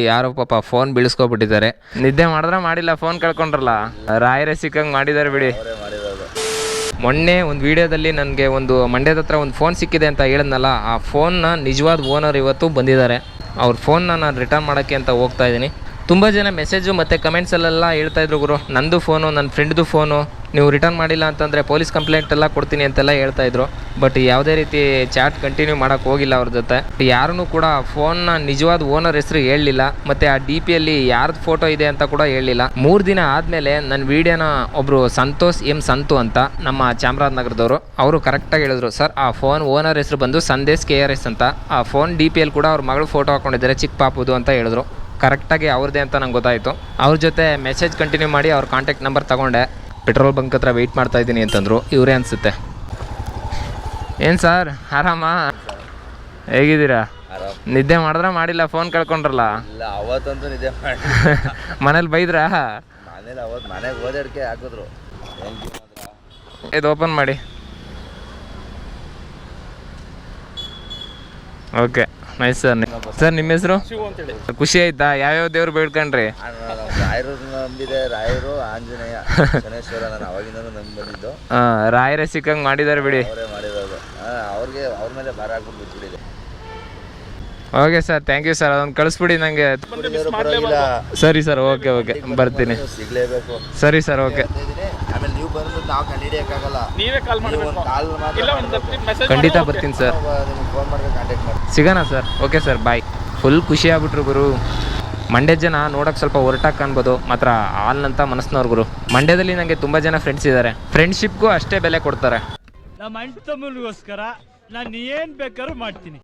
ಯಾರೋ ಪಾಪ ಫೋನ್ ಬೀಳಿಸ್ಕೊಬಿಟ್ಟಿದ್ದಾರೆ. ನಿದ್ದೆ ಮಾಡಿದ್ರ ಮಾಡಿಲ್ಲ, ಫೋನ್ ಕಳ್ಕೊಂಡ್ರಲ್ಲ, ರಾಯರೇ ಸಿಕ್ಕಂಗೆ ಮಾಡಿದ್ದಾರೆ ಬಿಡಿ. ಮೊನ್ನೆ ಒಂದು ವಿಡಿಯೋದಲ್ಲಿ ನನಗೆ ಒಂದು ಮಂಡ್ಯದ ಹತ್ರ ಒಂದು ಫೋನ್ ಸಿಕ್ಕಿದೆ ಅಂತ ಹೇಳಿದ್ನಲ್ಲ, ಆ ಫೋನ್ನ ನಿಜವಾದ ಓನರ್ ಇವತ್ತು ಬಂದಿದ್ದಾರೆ. ಅವ್ರ ಫೋನ್ನ ನಾನು ರಿಟರ್ನ್ ಮಾಡೋಕ್ಕೆ ಅಂತ ಹೋಗ್ತಾ ಇದ್ದೀನಿ. ತುಂಬ ಜನ ಮೆಸೇಜು ಮತ್ತು ಕಮೆಂಟ್ಸಲ್ಲೆಲ್ಲ ಹೇಳ್ತಾಯಿದ್ರು, ಗುರು ನಂದು ಫೋನು ನನ್ನ ಫ್ರೆಂಡ್ದು ಫೋನು ನೀವು ರಿಟರ್ನ್ ಮಾಡಿಲ್ಲ ಅಂತಂದರೆ ಪೊಲೀಸ್ ಕಂಪ್ಲೇಂಟ್ ಎಲ್ಲ ಕೊಡ್ತೀನಿ ಅಂತೆಲ್ಲ ಹೇಳ್ತಾಯಿದ್ರು. ಬಟ್ ಯಾವುದೇ ರೀತಿ ಚಾಟ್ ಕಂಟಿನ್ಯೂ ಮಾಡೋಕ್ಕೆ ಹೋಗಿಲ್ಲ ಅವ್ರ ಜೊತೆ. ಯಾರೂ ಕೂಡ ಫೋನ್ನ ನಿಜವಾದ ಓನರ್ ಹೆಸರು ಹೇಳಲಿಲ್ಲ, ಮತ್ತು ಆ ಡಿ ಪಿಯಲ್ಲಿ ಯಾರ್ದು ಫೋಟೋ ಇದೆ ಅಂತ ಕೂಡ ಹೇಳಲಿಲ್ಲ. 3 ದಿನ ಆದಮೇಲೆ ನನ್ನ ವೀಡಿಯೋನ ಒಬ್ಬರು ಸಂತು ಅಂತ ನಮ್ಮ ಚಾಮರಾಜನಗರದವರು ಅವರು ಕರೆಕ್ಟಾಗಿ ಹೇಳಿದ್ರು, ಸರ್ ಆ ಫೋನ್ ಓನರ್ ಹೆಸರು ಬಂದು ಸಂದೇಶ್ KRS ಅಂತ, ಆ ಫೋನ್ DPಯಲ್ಲಿ ಕೂಡ ಅವ್ರ ಮಗಳು ಫೋಟೋ ಹಾಕ್ಕೊಂಡಿದ್ದಾರೆ, ಚಿಕ್ಕ ಪಾಪುದು ಅಂತ ಹೇಳಿದ್ರು. ಕರೆಕ್ಟಾಗಿ ಅವ್ರದ್ದೇ ಅಂತ ನಂಗೆ ಗೊತ್ತಾಯಿತು. ಅವ್ರ ಜೊತೆ ಮೆಸೇಜ್ ಕಂಟಿನ್ಯೂ ಮಾಡಿ ಅವ್ರ ಕಾಂಟ್ಯಾಕ್ಟ್ ನಂಬರ್ ತೊಗೊಂಡೆ. ಪೆಟ್ರೋಲ್ ಬಂಕ್ ಹತ್ರ ವೆಯ್ಟ್ ಮಾಡ್ತಾಯಿದ್ದೀನಿ ಅಂತಂದರು. ಇವರೇ ಅನಿಸುತ್ತೆ. ಏನು ಸರ್, ಆರಾಮ? ಹೇಗಿದ್ದೀರಾ? ನಿದ್ದೆ ಮಾಡಿದ್ರ ಮಾಡಿಲ್ಲ, ಫೋನ್ ಕಳ್ಕೊಂಡ್ರಲ್ಲ? ಇಲ್ಲ, ಅವತ್ತಂತೂ ನಿದ್ದೆ ಮಾಡಿ. ಮನೇಲಿ ಬೈದ್ರಾ? ಮನೇಲಿ ಅವತ್ತು ಮನೆಗೆ ಓದಾಡ್ಕೆ ಹಾಕಿದ್ರು. ಇದು ಓಪನ್ ಮಾಡಿ. Okay, nice sir. ಸರ್ ನಿಮ್ಮ ಹೆಸರು? ಖುಷಿ ಆಯ್ತಾ? ಯಾವ್ಯಾವ ದೇವ್ರು ಬೇಡ್ಕೊಂಡ್ರಿ? ರಾಯರು ನಂಬಿದೆ, ರಾಯರು, ಆಂಜನೇಯ, ಶನೇಶ್ವರ. ನಾನು ಅವಾಗಿಂದನೂ ನಂಬಿ ಬಂದಿದ್ದು. ರಾಯರೇ ಸಿಕ್ಕಂಗೆ ಮಾಡಿದ್ದಾರೆ ಬಿಡಿ. ಅವರೇ ಮಾಡಿರೋದು. ಅವ್ರಿಗೆ ಅವ್ರ ಮೇಲೆ ಭಾರ ಹಾಕ್ಬಿಟ್ಟು ಬಿಟ್ಬಿಟ್ಟಿದೆ. Okay sir, thank you sir. ಅದೊಂದು ಕಳಿಸ್ಬಿಡಿ ನನಗೆ. ಸರಿ ಸರ್, ಓಕೆ ಬರ್ತೀನಿ. ಸಿಗ್ಲೇಬೇಕು. ಸರಿ ಸರ್, ಓಕೆ. ಆಮೇಲೆ ನೀವು ಬಂದ್ಬಿಟ್ಟು ನಾವು ಕಂಡುಹಿಡಿಯೋಕ್ಕಾಗಲ್ಲ. ನೀವೇ ಕಾಲ್ ಮಾಡಿ. ಖಂಡಿತ ಬರ್ತೀನಿ ಸರ್. ನಿಮ್ಗೆ ಫೋನ್ ಮಾಡಿದ್ರೆ ಕಾಂಟ್ಯಾಕ್ಟ್ ಮಾಡಿ ಸಿಗೋಣ ಸರ್. ಓಕೆ ಸರ್, ಬಾಯ್. ಫುಲ್ ಖುಷಿ ಆಗ್ಬಿಟ್ರು ಗುರು. ಮಂಡ್ಯದ ಜನ ನೋಡೋಕೆ ಸ್ವಲ್ಪ ಹೊರಟಾಗಿ ಕಾಣ್ಬೋದು, ಮಾತ್ರ ಹಾಲ್ನಂತ ಮನಸ್ಸಿನವ್ರು ಗುರು. ಮಂಡ್ಯದಲ್ಲಿ ನನಗೆ ತುಂಬ ಜನ ಫ್ರೆಂಡ್ಸ್ ಇದ್ದಾರೆ. ಫ್ರೆಂಡ್ಶಿಪ್ಗೂ ಅಷ್ಟೇ ಬೆಲೆ ಕೊಡ್ತಾರೆ. ನಮ್ಮ ಅಣ್ಣ ತಮ್ಮನಿಗೋಸ್ಕರ ನಾನು ಏನು ಬೇಕಾದ್ರೂ ಮಾಡ್ತೀನಿ.